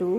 2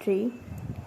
3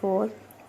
4